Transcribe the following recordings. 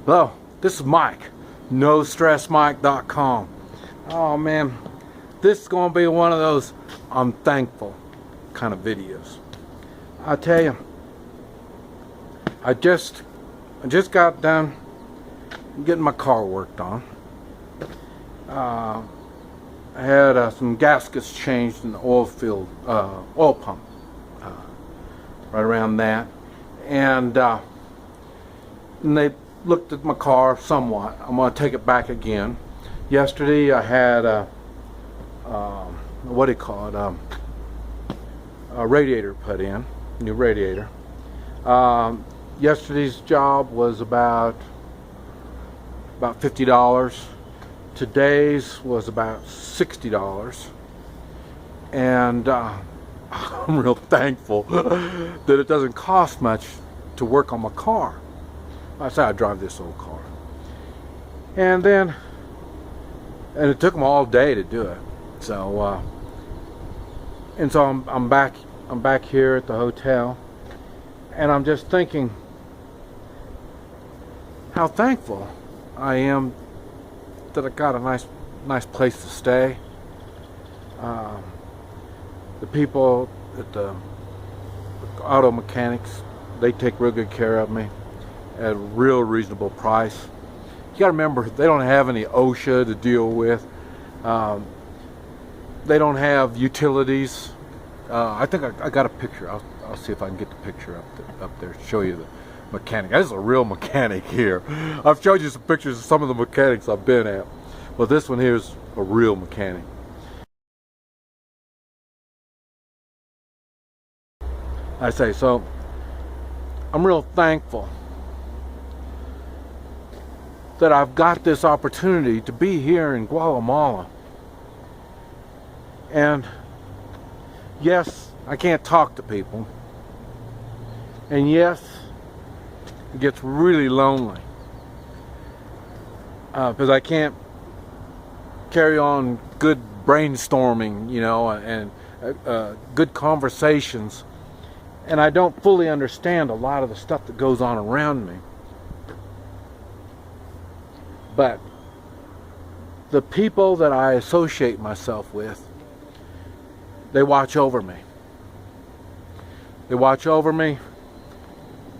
Hello, this is Mike, NoStressMike.com. Oh man, this is going to be one of those I'm thankful kind of videos. I tell you, I just got done getting my car worked on. I had some gaskets changed in the oil pump, right around that, and they looked at my car somewhat. I'm going to take it back again. Yesterday I had a radiator put in, new radiator. Yesterday's job was about $50. Today's was about $60, and I'm real thankful that it doesn't cost much to work on my car. I say I drive this old car, and it took them all day to do it. So I'm back here at the hotel, and I'm just thinking how thankful I am that I got a nice place to stay. The people at the auto mechanics, they take real good care of me at a real reasonable price. You gotta remember, they don't have any OSHA to deal with. They don't have utilities. I think I got a picture. I'll see if I can get the picture up there to show you the mechanic. This is a real mechanic here. I've showed you some pictures of some of the mechanics I've been at. Well, this one here is a real mechanic. I say, so I'm real thankful that I've got this opportunity to be here in Guatemala. And yes, I can't talk to people. And yes, it gets really lonely. Because I can't carry on good brainstorming, you know, and good conversations. And I don't fully understand a lot of the stuff that goes on around me. But the people that I associate myself with, they watch over me. They watch over me,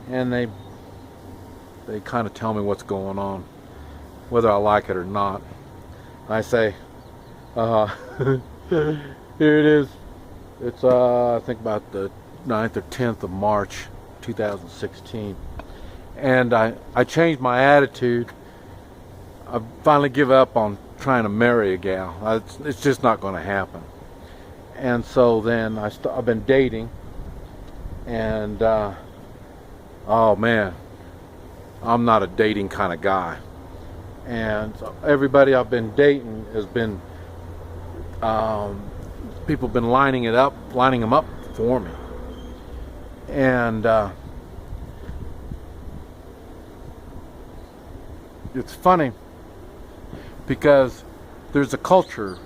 and they kind of tell me what's going on, whether I like it or not. I say, here it is. It's I think about the 9th or 10th of March 2016, and I changed my attitude. I finally give up on trying to marry a gal. It's just not going to happen. And so then I've been dating, and oh man, I'm not a dating kind of guy. And so everybody I've been dating has been people have been lining them up for me. And it's funny because there's a cultural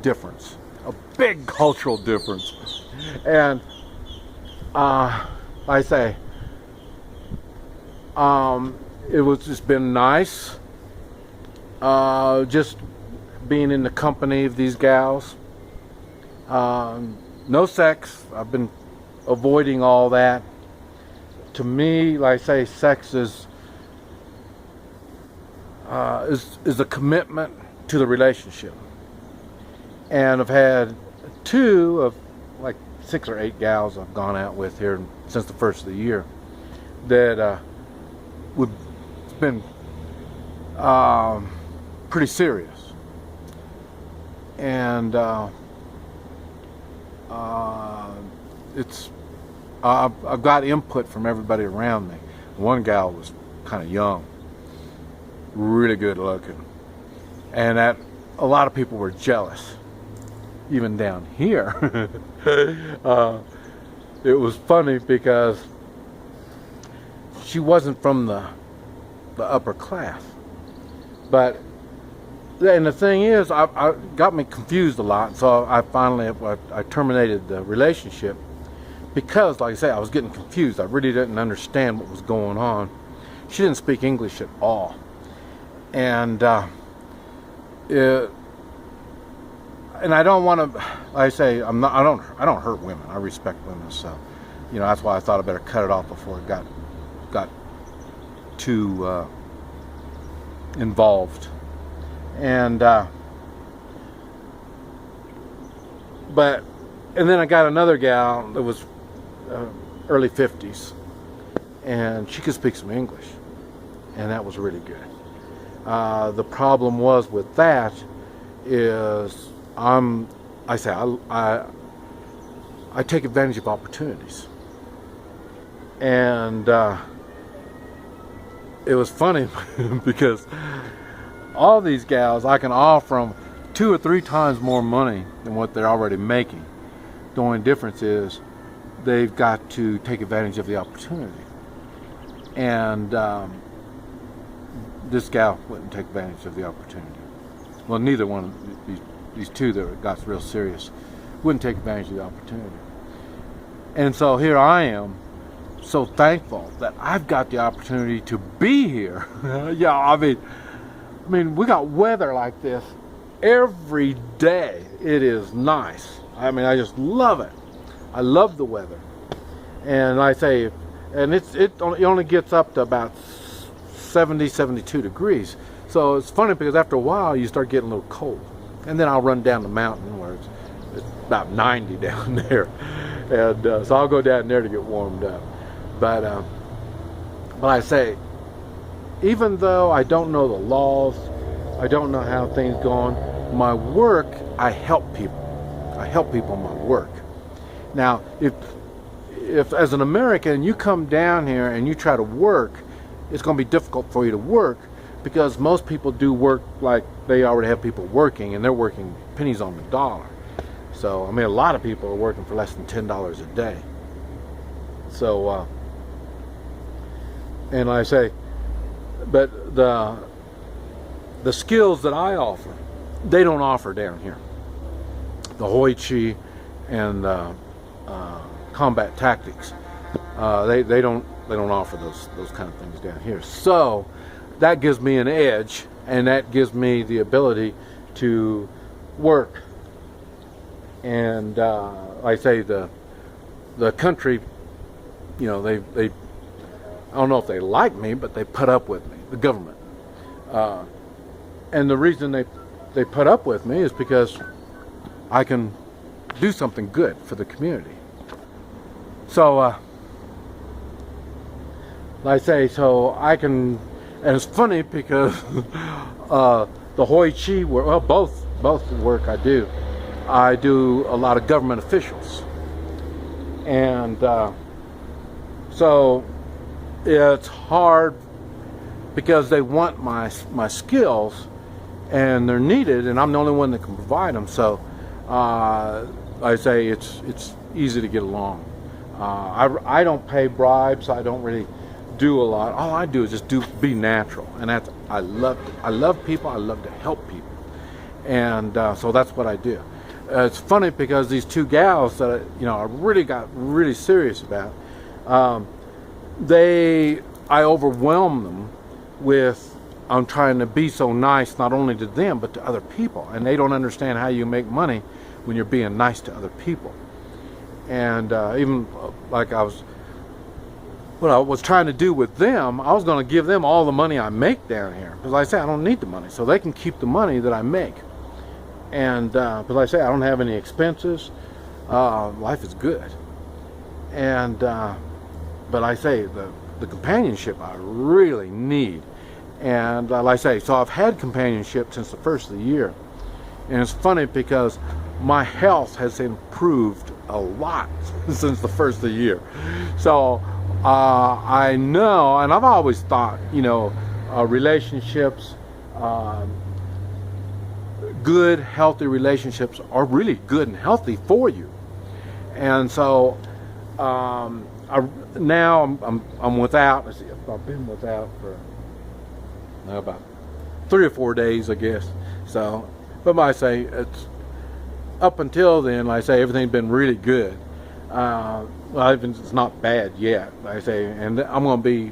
difference, a big cultural difference. And I say, it was just been nice, just being in the company of these gals. No sex. I've been avoiding all that. To me, like I say, sex is a commitment to the relationship. And I've had 2 of like 6 or 8 gals I've gone out with here since the first of the year that it's been pretty serious. And I've got input from everybody around me. One gal was kind of young, really good looking, and that a lot of people were jealous, even down here. It was funny because she wasn't from the upper class, but and the thing is, I got me confused a lot. So I finally terminated the relationship because, like I say, I was getting confused. I really didn't understand what was going on. She didn't speak English at all, and I don't want to. Like I say, I'm not. I don't hurt women. I respect women, so that's why I thought I better cut it off before it got too involved. And and then I got another gal that was early 50s, and she could speak some English, and that was really good. The problem was with that is I take advantage of opportunities, and it was funny because all these gals I can offer them 2 or 3 times more money than what they're already making. The only difference is they've got to take advantage of the opportunity, and this gal wouldn't take advantage of the opportunity. Well, neither one of these two that got real serious wouldn't take advantage of the opportunity. And so here I am, so thankful that I've got the opportunity to be here. Yeah, I mean, we got weather like this every day. It is nice. I mean, I just love it. I love the weather. And I say, and it only gets up to about 70, 72 degrees. So it's funny because after a while you start getting a little cold. And then I'll run down the mountain where it's about 90 down there. And so I'll go down there to get warmed up. But I say, even though I don't know the laws, I don't know how things go on, my work, I help people. I help people in my work. Now, if as an American you come down here and you try to work, it's going to be difficult for you to work because most people do work like they already have people working, and they're working pennies on the dollar. So, I mean, a lot of people are working for less than $10 a day. So, and I say, but the skills that I offer, they don't offer down here. The Hoi Chi and combat tactics, they don't offer those kind of things down here. So that gives me an edge, and that gives me the ability to work. And like I say, the country, they I don't know if they like me, but they put up with me, the government. And the reason they put up with me is because I can do something good for the community. So, like I say, so I can, and it's funny because the Hoi Chi work, well, both the work I do a lot of government officials, and so it's hard because they want my skills, and they're needed, and I'm the only one that can provide them. So I say it's easy to get along. I don't pay bribes. I don't really do a lot. All I do is just be natural, and I love people. I love to help people, and so that's what I do. It's funny because these 2 gals that I really got really serious about, I overwhelm them with, I'm trying to be so nice not only to them but to other people, and they don't understand how you make money when you're being nice to other people. And even like what I was trying to do with them, I was going to give them all the money I make down here, because like I say, I don't need the money, so they can keep the money that I make. And but like I say, I don't have any expenses. Life is good. And but I say the companionship I really need. And like I say, so I've had companionship since the first of the year. And it's funny because my health has improved a lot since the first of the year. So I know, and I've always thought, relationships, good, healthy relationships are really good and healthy for you. And so now I'm without. Let's see, I've been without for about 3 or 4 days, I guess. So, but I say it's up until then. Like I say, everything's been really good. Well, it's not bad yet, like I say, and I'm going to be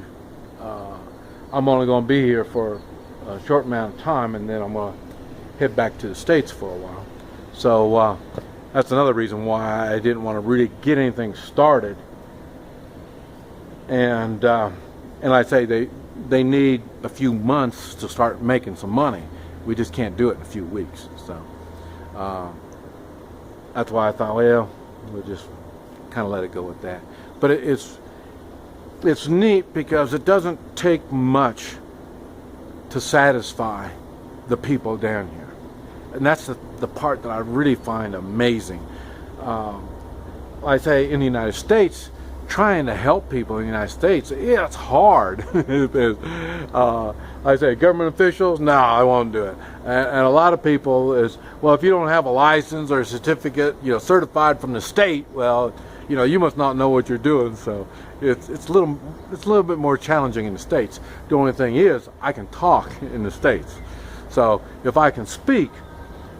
I'm only going to be here for a short amount of time, and then I'm going to head back to the States for a while. So that's another reason why I didn't want to really get anything started. And like I say, they need a few months to start making some money. We just can't do it in a few weeks. So that's why I thought, well, we'll just kind of let it go with that. But it's neat because it doesn't take much to satisfy the people down here. And that's the part that I really find amazing. Like I say, in the United States, trying to help people in the United States, yeah, it's hard. I say, government officials, no, I won't do it. And a lot of people is, well, if you don't have a license or a certificate, certified from the state, well, you must not know what you're doing. So it's a little bit more challenging in the States. The only thing is, I can talk in the States. So if I can speak,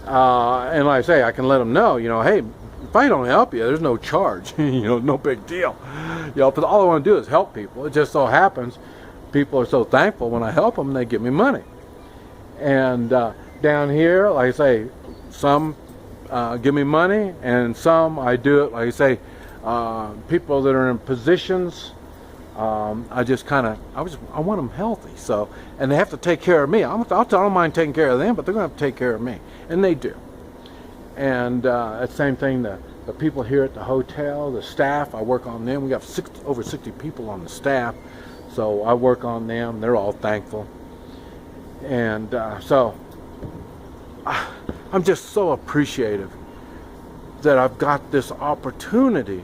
and like I say, I can let them know, hey, if I don't help you, there's no charge, no big deal. But all I want to do is help people. It just so happens people are so thankful when I help them, they give me money. And down here, like I say, some give me money, and some I do it, like I say, people that are in positions, I want them healthy. So, and they have to take care of me. I don't mind taking care of them, but they're going to have to take care of me, and they do. And the same thing, the people here at the hotel, the staff, I work on them. We got over 60 people on the staff, so I work on them. They're all thankful. And so I'm just so appreciative that I've got this opportunity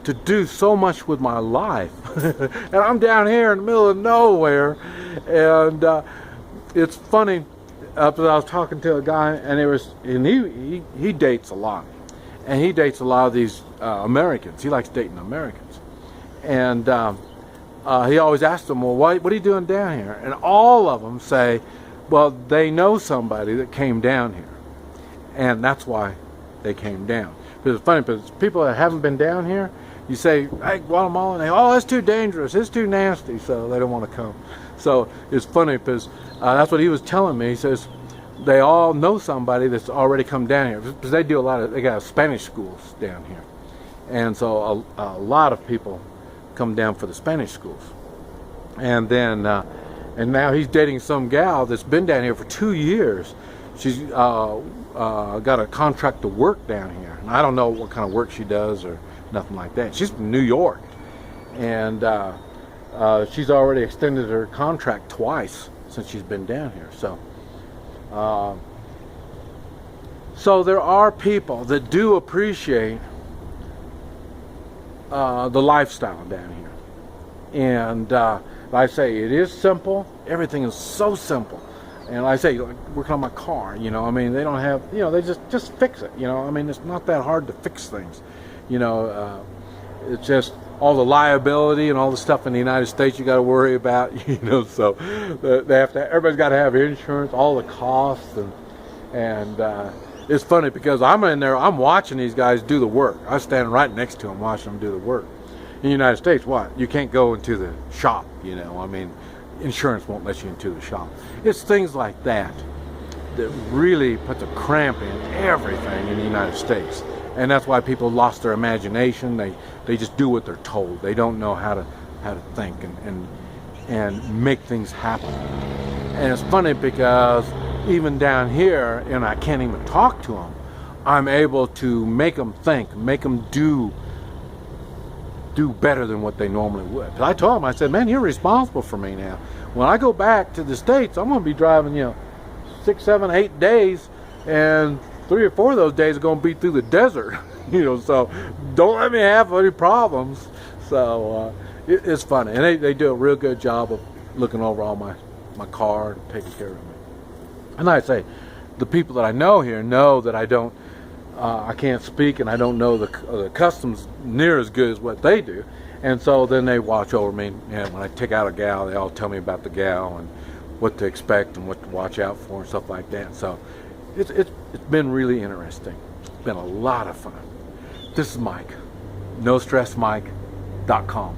to do so much with my life. And I'm down here in the middle of nowhere, and it's funny. I was talking to a guy, and he dates a lot, and he dates a lot of these Americans. He likes dating Americans, and he always asks them, well, what are you doing down here? And all of them say, well, they know somebody that came down here, and that's why they came down. Because it's funny, because people that haven't been down here, you say, hey, Guatemala, and they, oh, it's too dangerous, it's too nasty, so they don't want to come. So it's funny because that's what he was telling me. He says they all know somebody that's already come down here, because they got Spanish schools down here, and so a lot of people come down for the Spanish schools. And then and now he's dating some gal that's been down here for 2 years. She's got a contract to work down here, and I don't know what kind of work she does or nothing like that. She's from New York, and she's already extended her contract twice since she's been down here. So there are people that do appreciate the lifestyle down here. And like I say, it is simple. Everything is so simple. And like I say, like working on my car, they don't have, they just fix it. It's not that hard to fix things. It's just all the liability and all the stuff in the United States you got to worry about, so everybody's got to have insurance, all the costs, and it's funny because I'm in there, I'm watching these guys do the work. I stand right next to them watching them do the work. In the United States, you can't go into the shop, insurance won't let you into the shop. It's things like that that really puts a cramp in everything in the United States. And that's why people lost their imagination. They just do what they're told. They don't know how to think and make things happen. And it's funny because even down here, and I can't even talk to them, I'm able to make them think, make them do better than what they normally would. 'Cause I told them, I said, man, you're responsible for me now. When I go back to the States, I'm going to be driving, 6, 7, 8 days, and 3 or 4 of those days are going to be through the desert, so don't let me have any problems. So it's funny, and they do a real good job of looking over all my car and taking care of me. And like I say, the people that I know here know that I can't speak, and I don't know the customs near as good as what they do, and so then they watch over me. And when I take out a gal, they all tell me about the gal and what to expect and what to watch out for and stuff like that. So it's been really interesting. It's been a lot of fun. This is Mike, NoStressMike.com.